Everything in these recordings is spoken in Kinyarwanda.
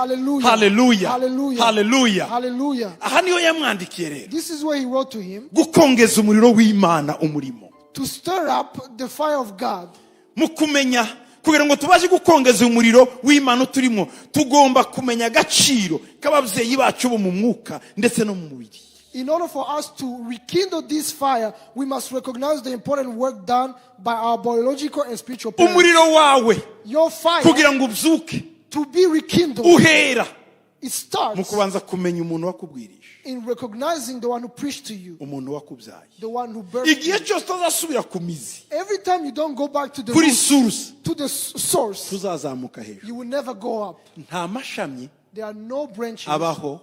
Hallelujah. Hallelujah. Hallelujah. Hallelujah. Hallelujah. Aha niyo yamwandikiye rero. This is where he wrote to him. Gukongeza umuriro w'Imana umurimo. To stir up the fire of God. Mu kumenya kugira ngo tubashe gukongeza umuriro w'Imana turimo, tugomba kumenya agaciro k'ababyeyi bacu bo mu mwuka ndetse no mu mubiri. In order for us to rekindle this fire, we must recognize the important work done by our biological and spiritual parents. Umuriro wawe Your fire, kugira ngo ubyuke, to be rekindled, uhera it starts mu kubanza kumenya umuntu wakubwirije, in recognizing the one who preached to you, umuntu wakubyaye. the one who birthed you. Igihe cyose utazasubira ku mizi, Every time you don't go back to the kuri root, source, to the source, tuzazamuka hejuru. you will never go up. Nta mashami There are no branches. abaho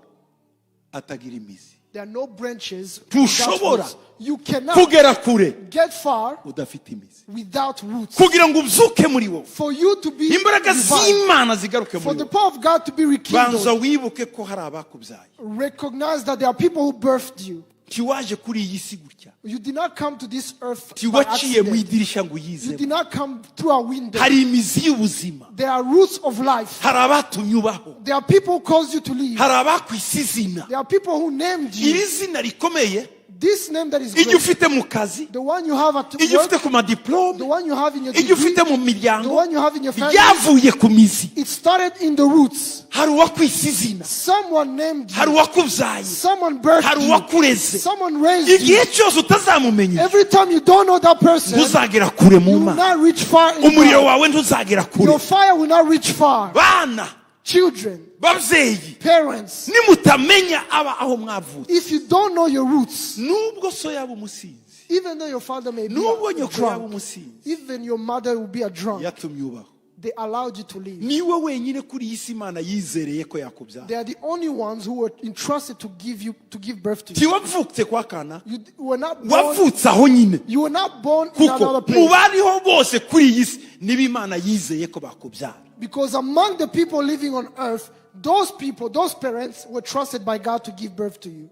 atagira imizi. There are no branches. Tushobora without roots. You cannot kugera kure get far udafite imizi. without roots. Kugira ngo ubyuke muri wowe, For you to be imbaraga revived, z'Imana zigaruke for muri the wowe, power of God to be banza rekindled, wibuke ko hari abakubyaye. recognize that there are people who birthed you. Tiwaje kuri iyi si gutya, You did not come to this earth by tiwaciye mu accident. idirisha ngo You uyizemo. did not come through a window. Hari imizi y'ubuzima, There are roots of life. hari abatumye ubaho, There are people who caused you to live. hari abakwise izina. There are people who named Iri you. zina rikomeye, This name that is iryo great, ufite mu kazi, the one you have at iryo work, ufite ku madiplome, the one you have in your iryo degree, ufite mu the miryango, one you have in your family, ryavuye ku mizi. it started in the roots. Hari uwakwise izina, Someone named hari you. uwakubyaye, Someone birthed hari you. uwakureze. Someone raised you. Igihe cyose utazamumenya, Every time you don't know that person, ntuzagera kure mu you will Mana. not reach far in Umuriro God. wawe ntuzagera kure. Your fire will not reach far. Bana, Children, babyeyi, parents, nimutamenya aba aho mwavutse, if you don't know your roots, nubwo so yaba umusinzi, even though your father may be nubwo a nyoko yaba drunk, umusinzi, even your mother will be a drunk, yatumye ubaho. they allowed you to live. Niwe wenyine kuri iyi si Imana yizereye ko yakubyara. They are the only ones who were entrusted to give birth to you. Tiwavutse kwa Kana, You were not born. wavutse aho nyine, You were not born in kuko another mu place. bariho bose kuri iyi si niba Imana yizeye ko bakubyara. Because among the people living on earth, those people, those parents were trusted by God to give birth to you.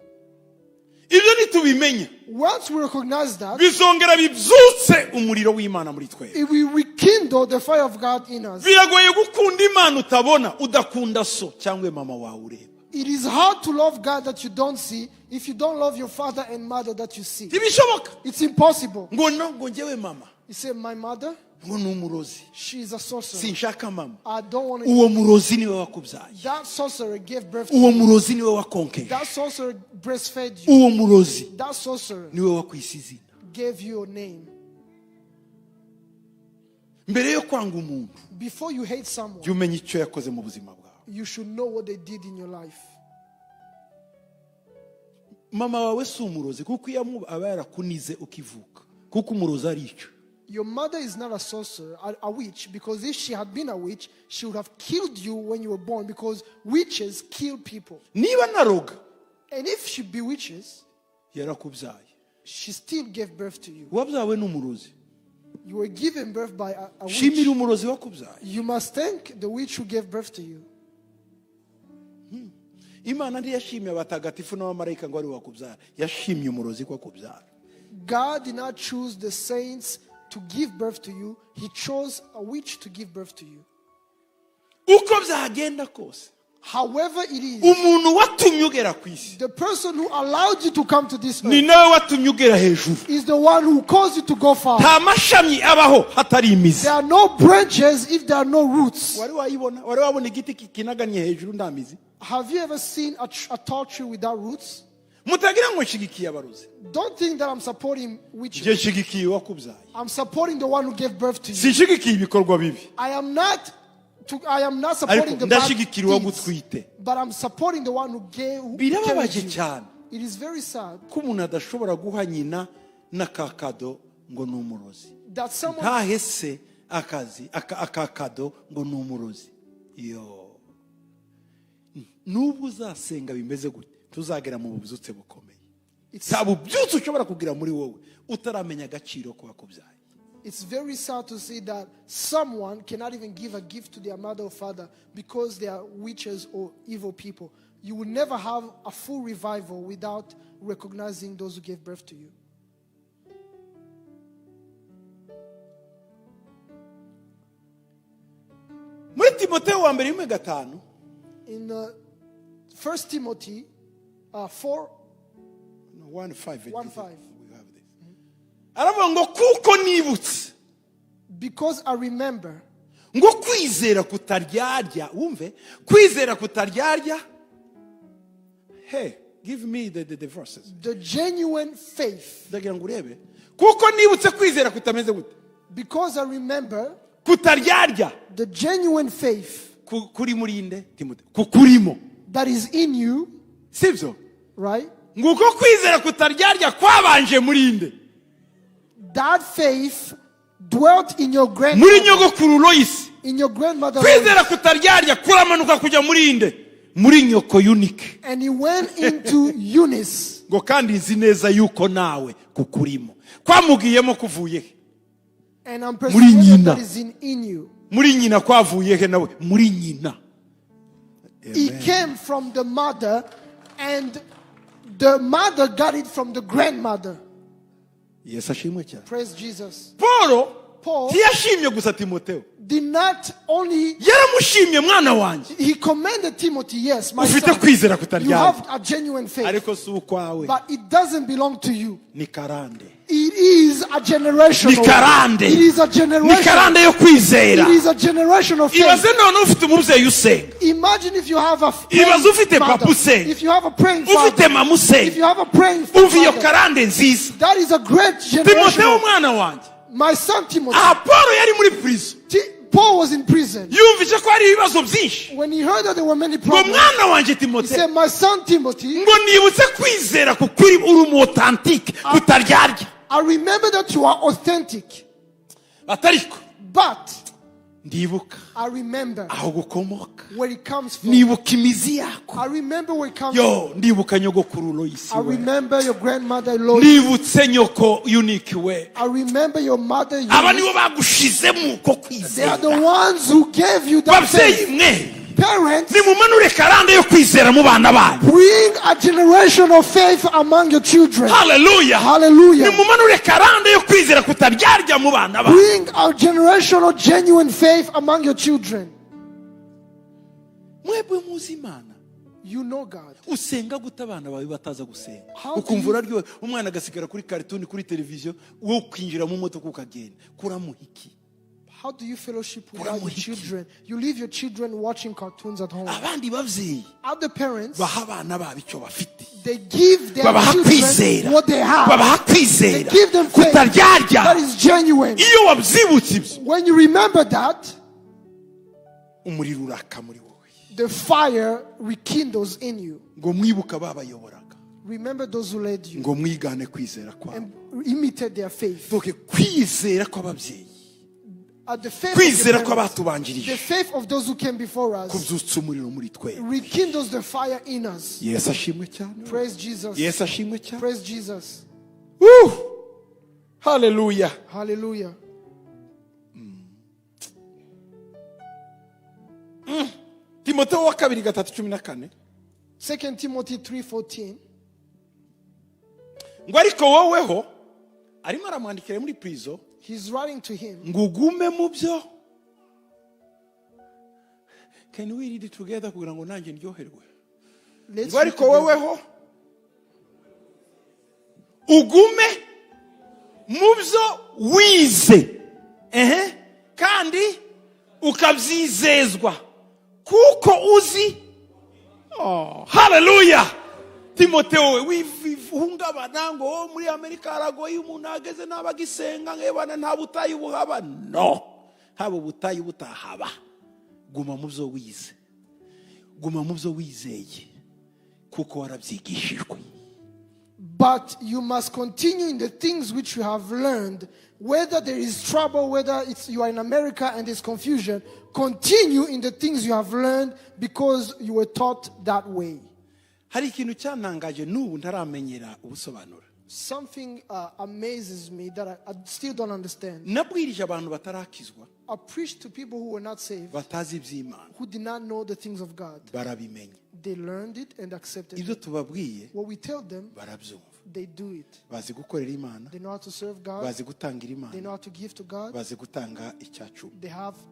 Ibyo nitubimenya, Once we recognize that, bizongera bibyutse umuriro w'Imana muri twe. it will rekindle the fire of God in us. Biragoye gukunda Imana utabona, udakunda so cyangwa mama wawe ureba. It is hard to love God that you don't see if you don't love your father and mother that you see. Ntibishoboka It's impossible. ngo njyewe mama You say, my mother, ngo ni umurozi, she is a sorcerer. sinshaka mama. I don't want to. Uwo murozi niwe wakubyaye, That sorcerer gave birth to uwo you. murozi niwe wakonkeje, That sorcerer breastfed you. uwo murozi That sorcerer niwe wakwise izina. gave you a name. Mbere yo kwanga umuntu, Before you hate someone, jya umenya icyo yakoze mu buzima bwawe. you should know what they did in your life. Mama wawe si umurozi, kuko iyo aba yarakunize ukivuka, kuko umurozi arica. Your mother is not a sorcerer, a witch, because if she had been a witch, she would have killed you when you were born, because witches kill people. Niba naroga, And if she bewitches, yarakubyaye. she still gave birth to you. Wabyawe n'umurozi, You were given birth by a shimira witch. umurozi wakubyaye. You must thank the witch who gave birth to you. Imana ntiyashimye abatagatifu n'abamarayika ngo ari wakubyara, yashimye umurozi ko akubyara. God did not choose the saints to give birth to you. He chose a witch to give birth to you. Uko byagenda kose, However it is, umuntu watumye ugera ku isi the person who allowed you to come to this ni earth nawe watumye ugera hejuru. is the one who caused you to go far. Nta mashami abaho hatari imizi. There are no branches if there are no roots. Wari wabona igiti kinaganye hejuru nta mizi? Have you ever seen a tall tree without roots? Mutagira ngo nshigikiye abarozi. Don't think that I'm supporting witches. Je nshigikiye wakubyaye. I'm supporting the one who gave birth to you. Sinshigikiye ibikorwa bibi, I am not supporting ariko the bad ndashigikira deeds, uwagutwite. but I'm supporting the one who carried Birababaje you. cyane It is very sad ko umuntu adashobora guha nyina n'akakado ngo ni umurozi, that someone ntahese akazi akakado ngo ni umurozi. Yo, nubwo uzasenga bimeze gute, tuzagera mu bubyutse bukomeye. Nta bubyutse ushobora kugira muri wowe utaramenya agaciro ko wakubyaye. It's very sad to see that someone cannot even give a gift to their mother or father because they are witches or evil people. You will never have a full revival without recognizing those who gave birth to you. Muri Timoteyo wa mbere 1:5, In 1 Timothy 4, 1:5. 1:5. We have this. Aravuga ngo kuko nibutse. Because I remember. Ngo kwizera kutaryarya, wumve, kwizera kutaryarya. Hey, give me the verses. The genuine faith. Ndagira ngo urebe. Kuko nibutse kwizera kutameze gute. Because I remember. Kutaryarya. The genuine faith. Kuri murinde Timote. Kukurimo. That is in you. Sibyo? Right? Nguko kwizera kutaryarya kwabanje murinde. That faith dwelt in your grandmother. Muri nyogokuru Lois. In your grandmother. Kwizera kutaryarya kuramanuka kujya murinde. Muri nyoko Unique. And he went into Eunice. Ngo kandi nzi neza yuko nawe kukurimo. Kwamugiyemo kuvuye. And I'm persuaded that is in you. Muri nyina kwavuye he nawe. Muri nyina. He came from the mother, and the mother got it from the grandmother. Yes, ashimwe cyane. Praise Jesus. Paul ntiyashimye gusa Timotheo. Did not only yaramushimye mwana wanjye. He commended Timothy, yes, my ufite son. Kwizera You kutaryarya. have a genuine faith. Ariko si ukwawe. But it doesn't belong to you. Ni karande. It is a generation. Ni karande. It is a generation. Ni karande yo kwizera. It is a generation of faith. Ibaze none ufite umubyeyi usenga. Imagine if you have a Ibaze ufite papa usenga. If you have a praying father. Ufite mama usenga. If you have a praying father. Umva iyo karande nziza. That is a great generation. Timotheo mwana wanjye. My son Timothy. Paul yari muri prison. Paul was in prison. Yumvise ko hari ibibazo byinshi. When he heard that there were many Ngo problems, mwana wanjye he Timotheo. said, my son Timothy, Ngo nibutse kwizera kukuri uri mu authentique kutaryarya. I remember that you are authentic. Atariko. But ndibuka I remember aho gukomoka. where it comes from. Nibuka imizi yako. I remember where it comes from. Yo, ndibuka nyogokuru Lois. I remember your grandmother Lois. Nibutse nyoko Unique we. I remember your mother Eunice. Aba nibo bagushizemo uko kwizera. They are the ones who gave you that babyeyi faith. mwe. Parents, nimumanure karande yo kwizera mu bana banyu. bring a generation of faith among your children. Hallelujah. Hallelujah. Nimumanure karande yo kwizera kutaryarya mu bana banyu. Bring a generation of genuine faith among your children. Mwebwe muzi Imana. You know God. Usenga gute abana bawe bataza gusenga. How do Ukumva you- uraryohe umwana agasigara kuri cartoon kuri televiziyo wowe ukinjira mu moto ukagenda. Kuramuhiki. How do you fellowship with your Kuramuhiki. children? You leave your children watching cartoons at home. Abandi bavyeyi Other parents, baha abana babo icyo bafite. they give their Babaha children kwizera. what they have. Babaha They kwizera. give them faith Kutaryarya. that is genuine. Iyo wabyibutse ibyo When you remember that, umuriro uraka muri wowe. the fire rekindles in you. Ngo mwibuka babayoboraga. Remember those who led you Ngo mwigane kwizera kwabo. and imitate their faith. Toke kwizera kw'ababyeyi. The faith, Kwizera of the parents, kw'abatubanjirije. the faith of those who came before us Kubyutsa umuriro muri twe. rekindles the fire in us. Yesu ashimwe cyane. Praise Jesus. Yesu ashimwe cyane. Praise Jesus. Hallelujah. Hallelujah. Timotheo wa kabiri 3:14. 2 Timothy 3:14. Ngo ariko woweho arimo aramwandikira muri prison. He's writing to him. Ngo ugume mu byo. Can we read it together kugira ngo nanjye ndyoherwe? Let's Ngo ariko read woweho ugume mu byo wize. Kandi ukabyizezwa kuko uzi. Hallelujah. Timotheo we wihungabana ngo muri Amerika haragoye umuntu ageze n'abagisenga ngebana nta butayi buhaba. No. Haba butayi butahaba. Guma mu byo wize. Guma mu byo wizeye kuko warabyigishijwe. But you must continue in the things which you have learned. Whether there is trouble, whether you are in America and there's confusion, continue in the things you have learned because you were taught that way. Hari ikintu cyantangaje n'ubu ntaramenyera ubusobanura. Something amazes me that I still don't understand. Nabwirije abantu batarakizwa. I preached to people who were not saved, Batazi iby'Imana. who did not know the things of God. Barabimenye. They learned it and accepted Ibyo it. tubabwiye What we tell them, barabyumva. they do it. bazi gukorera Imana, They know how to serve God. bazi gutangira They know Imana, how to give to God. bazi gutanga icyacumi.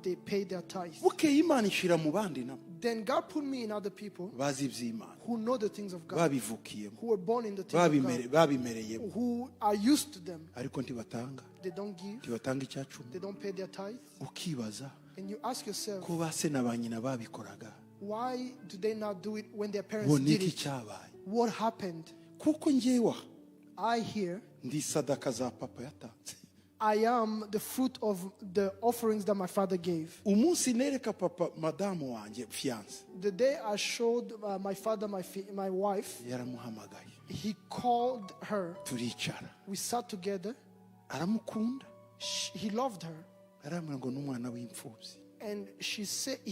They pay their tithes. Bukeye Imana ishira mu bandi nabo Then God put me in other people bazi iby'Imana, who know the things of God, babivukiyemo, who were born in the things of God, babimereyemo, who are used to them. ariko ntibatanga They don't give. ntibatanga icyacumi. They don't pay their tithes. Ukibaza And you ask yourself, ko ba se na ba nyina babikoraga, why do they not do it when their parents bo did niki it? cyabaye? What happened? Kuko njyewe I hear ndi sadaka za papa yatanze. I am the fruit of the offerings that my father gave. Umunsi nereka papa madamu wanjye fiance, The day I showed my father my wife, yaramuhamagaye, he called her. turicara, We sat together. aramukunda, He loved her. aramubwira ngo n'umwana w'imfubyi, And he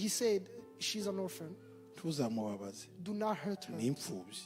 said, she's an orphan. ntuzamubabaze, Do not hurt her. ni imfubyi.